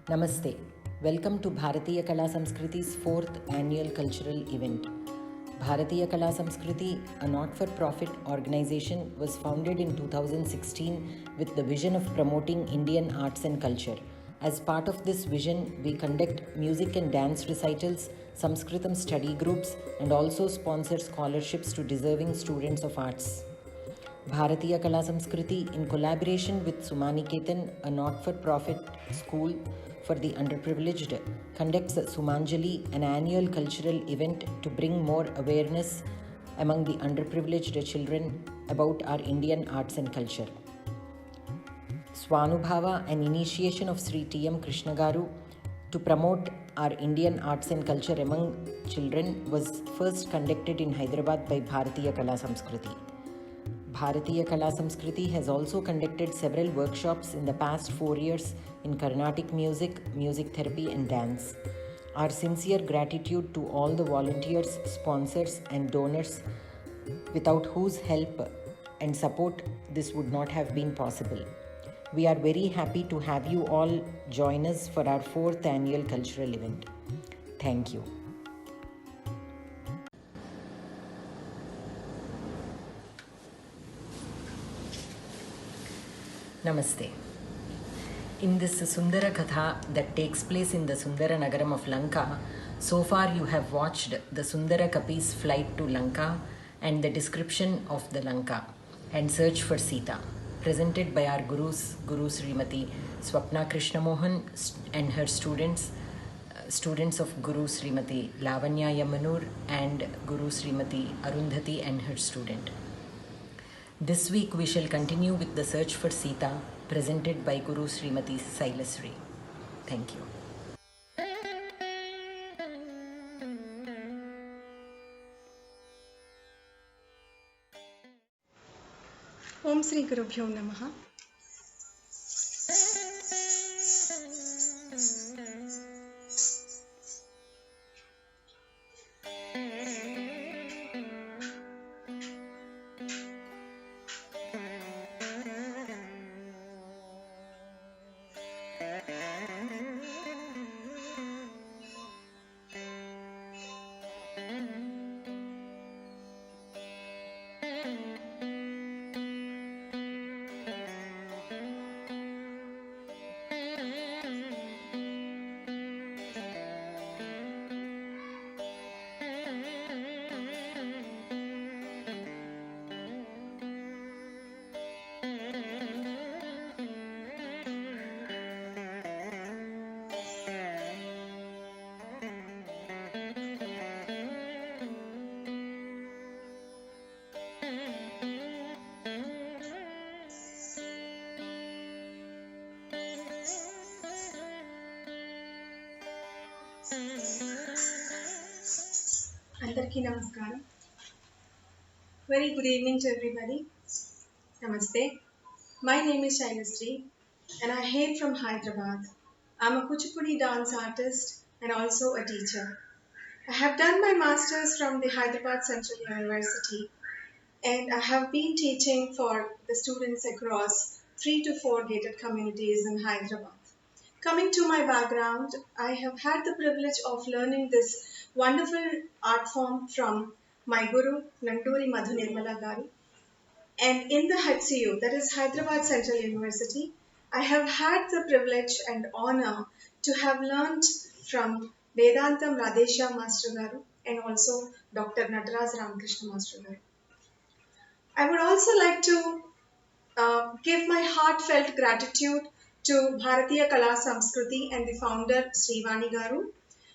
Namaste. Welcome to Bharatiya Kala Samskriti's 4th annual cultural event. Bharatiya Kala Samskriti, a not-for-profit organization, was founded in 2016 with the vision of promoting Indian arts and culture. As part of this vision, we conduct music and dance recitals, Sanskritam study groups, and also sponsor scholarships to deserving students of arts. Bharatiya Kala Samskriti, in collaboration with Sumaniketan, a not-for-profit school for the underprivileged, conducts Sumanjali, an annual cultural event to bring more awareness among the underprivileged children about our Indian arts and culture. Swanubhava, an initiation of Sri T.M. Krishnagaru to promote our Indian arts and culture among children, was first conducted in Hyderabad by Bharatiya Kala Samskriti. Bharatiya Kala Samskriti has also conducted several workshops in the past 4 years in Carnatic music, music therapy, and dance. Our sincere gratitude to all the volunteers, sponsors, and donors without whose help and support this would not have been possible. We are very happy to have you all join us for our 4th annual cultural event. Thank you. Namaste. In this Sundara Katha that takes place in the Sundara Nagaram of Lanka, so far you have watched the Sundara Kapi's flight to Lanka and the description of the Lanka and search for Sita, presented by our Guru Srimati Swapna Krishnamohan and her students of Guru Srimati Lavanya Yamanur and Guru Srimati Arundhati and her student. This week we shall continue with the search for Sita, presented by Guru Srimati Sailasri. Thank you. Om Sri Gurubhyo Namaha. Andarki Namaskaram. Very good evening to everybody. Namaste. My name is Shailastri and I hail from Hyderabad. I'm a Kuchipudi dance artist and also a teacher. I have done my masters from the Hyderabad Central University and I have been teaching for the students across 3 to 4 gated communities in Hyderabad. Coming to my background, I have had the privilege of learning this wonderful art form from my guru, Nanduri Madhu Nirmala Garu. And in the HCU, that is Hyderabad Central University, I have had the privilege and honor to have learned from Vedantam Radesha Master Garu and also Dr. Nataraj Ramakrishna Master Garu. I would also like to give my heartfelt gratitude to Bharatiya Kala Samskriti and the founder Srivani Garu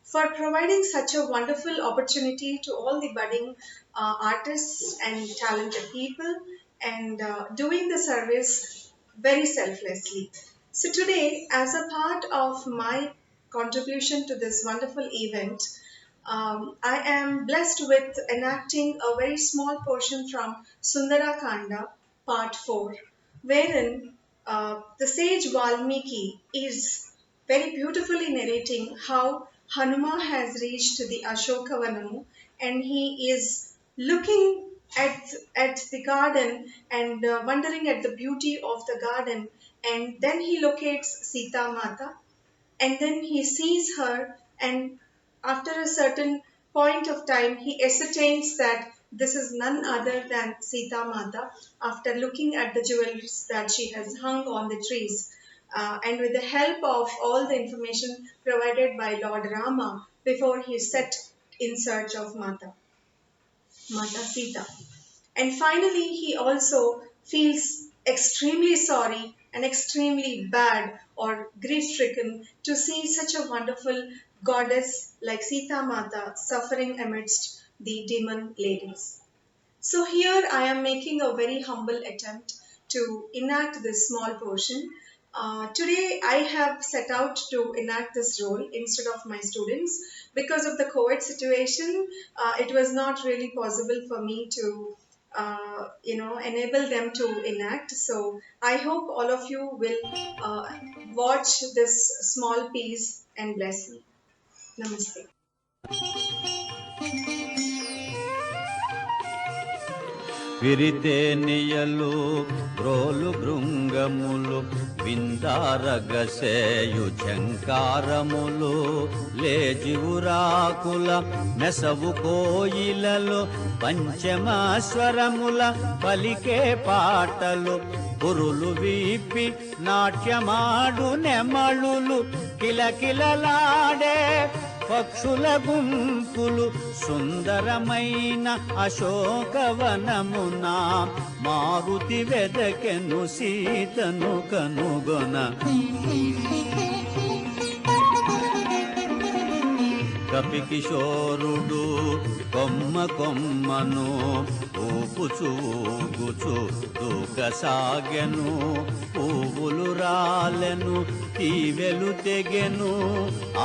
for providing such a wonderful opportunity to all the budding artists and talented people and doing the service very selflessly. So today, as a part of my contribution to this wonderful event, I am blessed with enacting a very small portion from Sundara Kanda, part 4, wherein the sage Valmiki is very beautifully narrating how Hanuma has reached the Ashokavanamu and he is looking at the garden and wondering at the beauty of the garden, and then he locates Sita Mata and then he sees her, and after a certain point of time he ascertains that this is none other than Sita Mata after looking at the jewels that she has hung on the trees. And with the help of all the information provided by Lord Rama before he set in search of Mata Sita. And finally, he also feels extremely sorry and extremely bad or grief stricken to see such a wonderful goddess like Sita Mata suffering amidst the demon ladies. So here I am making a very humble attempt to enact this small portion. Today I have set out to enact this role instead of my students. Because of the COVID situation, it was not really possible for me to enable them to enact. So I hope all of you will watch this small piece and bless me. Namaste. విరితేనియలు బ్రోలు భృంగములు విందారగసేయు ఝంకారములు లేజివురాకుల మెసవు కోయిలలు పంచమాస్వరముల పలికే పాటలు పురులు వీపి నాట్యమాడు నెమళులు కిలకిలలాడే పక్షుల గుంపులు సుందరమైన అశోకవనమున మారుతి వెదకెను సీతను కనుగొన కపికిశోరుడు కొమ్మ కొమ్మను ఊపుచూ ఊగుచూ దూకసాగెను పువ్వులు రాలెను తీవెలు తెగెను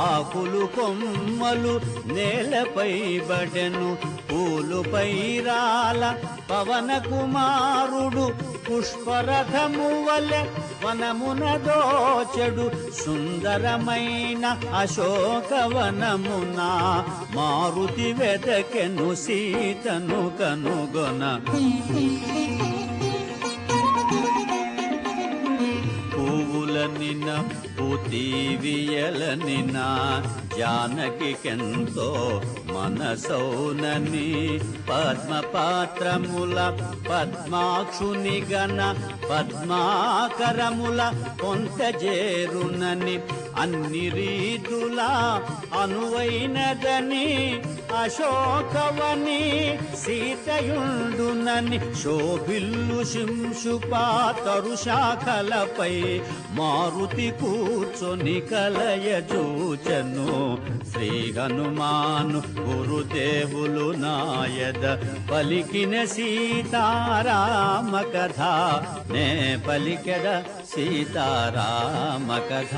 ఆకులు కొమ్మలు నేలపై బడెను పూలుపై రాల పవన కుమారుడు పుష్పరథము వలె వనమున దోచెడు సుందరమైన అశోకవనమున మారుతి వెదకెను సీతను కనుగొన పువ్వులనిన పూతీవియలనిన జానకికెంతో మనసౌనని పద్మపాత్రముల పద్మాక్షుని గణ పద్మాకరముల కొంతజేరునని అన్ని రీతులా అనువైనదని అశోకవని సీతయుండునని శోభిల్లు శింశుపా తరుశాఖలపై మారుతి కూర్చొని కలయజూచను శ్రీ హనుమాను గురుదేవులు నాయద పలికిన సీతారామ కథ నే పలికెద సీతారామ కథ.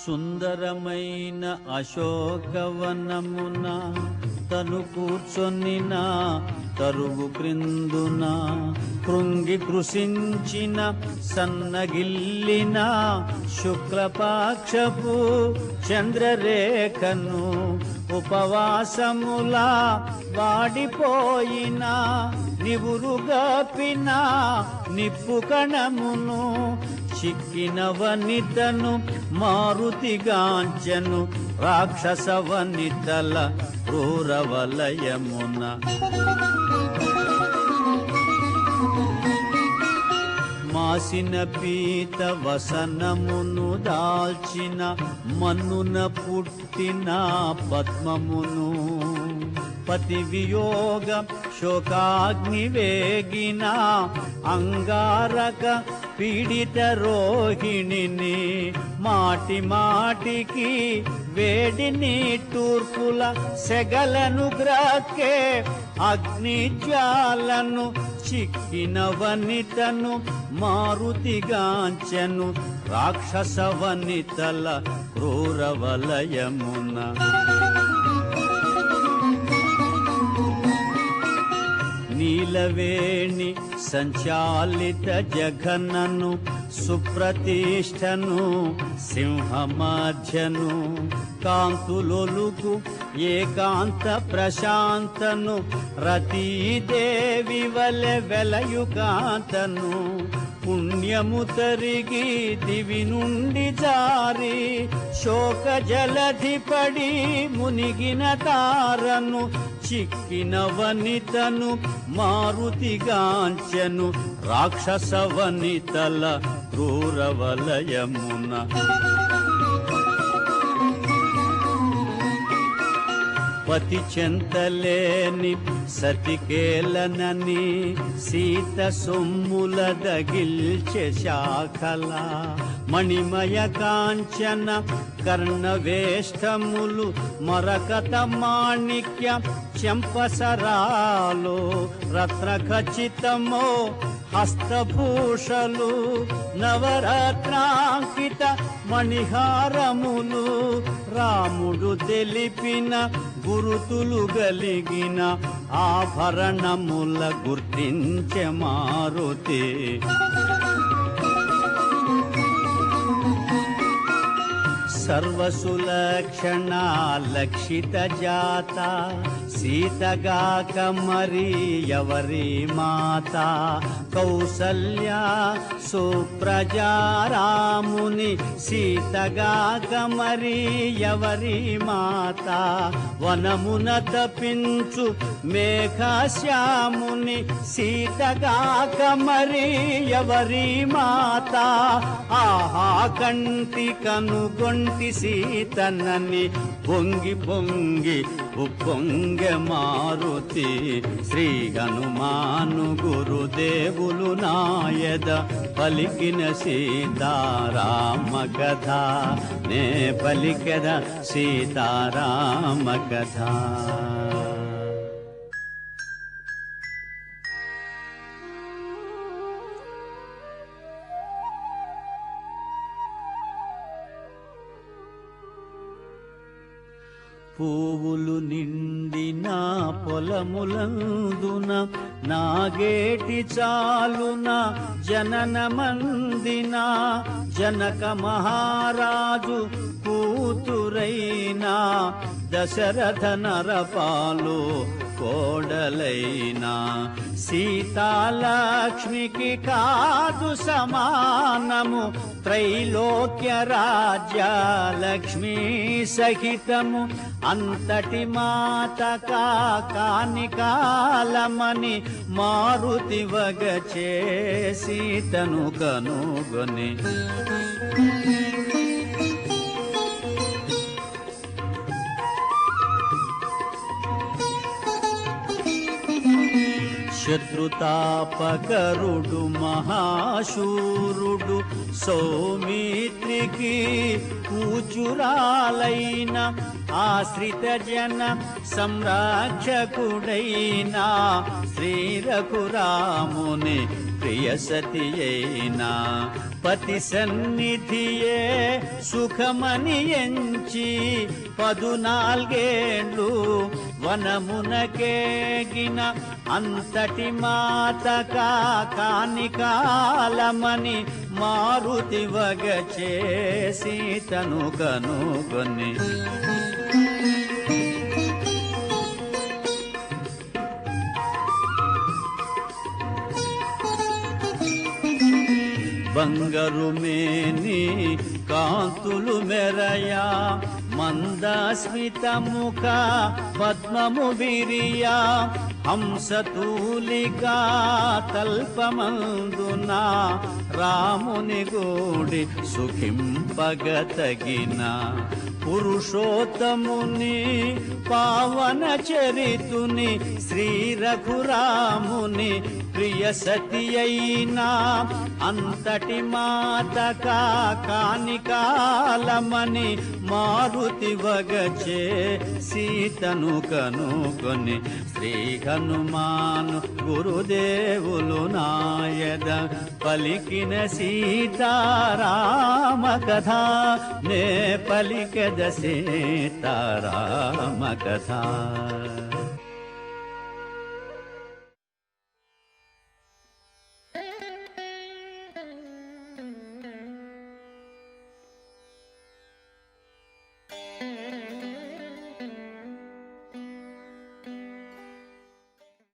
సుందరమైన అశోకవనమున తను కూర్చొనిన తరువు క్రిందున కృంగి కృషించిన సన్నగిల్లిన శుక్లపాక్షపు చంద్రరేఖను ఉపవాసముల వాడిపోయిన నివురుగపిన నిప్పు కణమును చిక్కిన వనితను మారుతిగాంచెను రాక్షస వనితల క్రూరవలయమున మాసిన పీత వసనమును దాల్చిన మన్నున పుట్టిన పద్మమును పతి వియోగ శోకాగ్ని వేగిన అంగారక పీడిత రోహిణిని మాటి మాటికి వేడిని తూర్పుల సెగలను గ్రాకే అగ్నిజ్వాలను చిక్కిన వనితను మారుతిగాంచెను రాక్షస వనితల క్రూరవలయమున నీల నీలవేణి సంచాలిత జఘనను సుప్రతిష్టను సింహమధ్యను కాంతులొలుకు ఏకాంత ప్రశాంతను రతీదేవి వలె వెలయు కాంతను పుణ్యము తరిగి దివి నుండి జారి శోక జలధి పడి మునిగిన తారను చిక్కిన వనితను మారుతిగాంచెను రాక్షస వనితల క్రూరవలయమున పతి చెంతలేని సతికేలనని సీత సొమ్ముల దగిల్చె శాఖల మణిమయ కాంచన కర్ణవేష్టములు మరకత మాణిక్య చెంపసరాలో రత్నఖచితమో హస్తభూషలు నవరత్నాంకిత మణిహారములు రాముడు తెలిపిన గురుతులు గలిగిన ఆభరణముల గుర్తించె మారుతి సర్వసులక్షణ లక్షిత జాత సీతగాక మరి ఎవరి మాత కౌసల్య సుప్రజారాముని సీతగాక మరి ఎవరి మాత వనమున తపించు మేఘశ్యాముని సీతగాక మరి ఎవరి మాత ఆహా కంటి కనుగొంటి సీతనని పొంగి పొంగి ఉప్పొంగె మారుతి శ్రీ హనుమాను గురుదేవులు నాయద పలికిన సీతారామ కథ నే పలికెద సీతారామ కథ పువ్వులు నిండిన పొలములందున నాగేటి చాలున జనన మందిన జనక మహారాజు కూతురైనా దశరథ నరపాలు కోడలైనా సీతాలక్ష్మికి కాదు సమానము త్రైలోక్య రాజ్య లక్ష్మీ సహితము అంతటి మాత కాని కాలమని మారుతి వగచే సీతను కనుగొని శత్రుతాపకరుడు మహాశూరుడు సౌమిత్రికి కూచురాలైన ఆశ్రిత జన సంరక్షకుడైన శ్రీ రఘురాముని ప్రియసతి అయినా పతి సన్నిధియే సుఖమని ఎంచి 14 వనమునకేగిన అంతటి మాత కాని కాలమని మారుతి వగచే సీతను కనుగొని బంగారు మేని కాంతులు మెరయా మందస్మిత ముఖ పద్మము విరియా హంసతూలికా తల్పమందున రాముని గూడి సుఖింపగతగిన పురుషోత్తముని పావన చరితుని శ్రీ రఘురాముని ప్రియ సతి అయినా అంతటి మాత కాని కాలమని మారుతి వగచే సీతను కనుగొని శ్రీ హనుమాను గురుదేవులు నాయద పలికిన సీతారామ కథ నే పలికెద సీతారామ కథ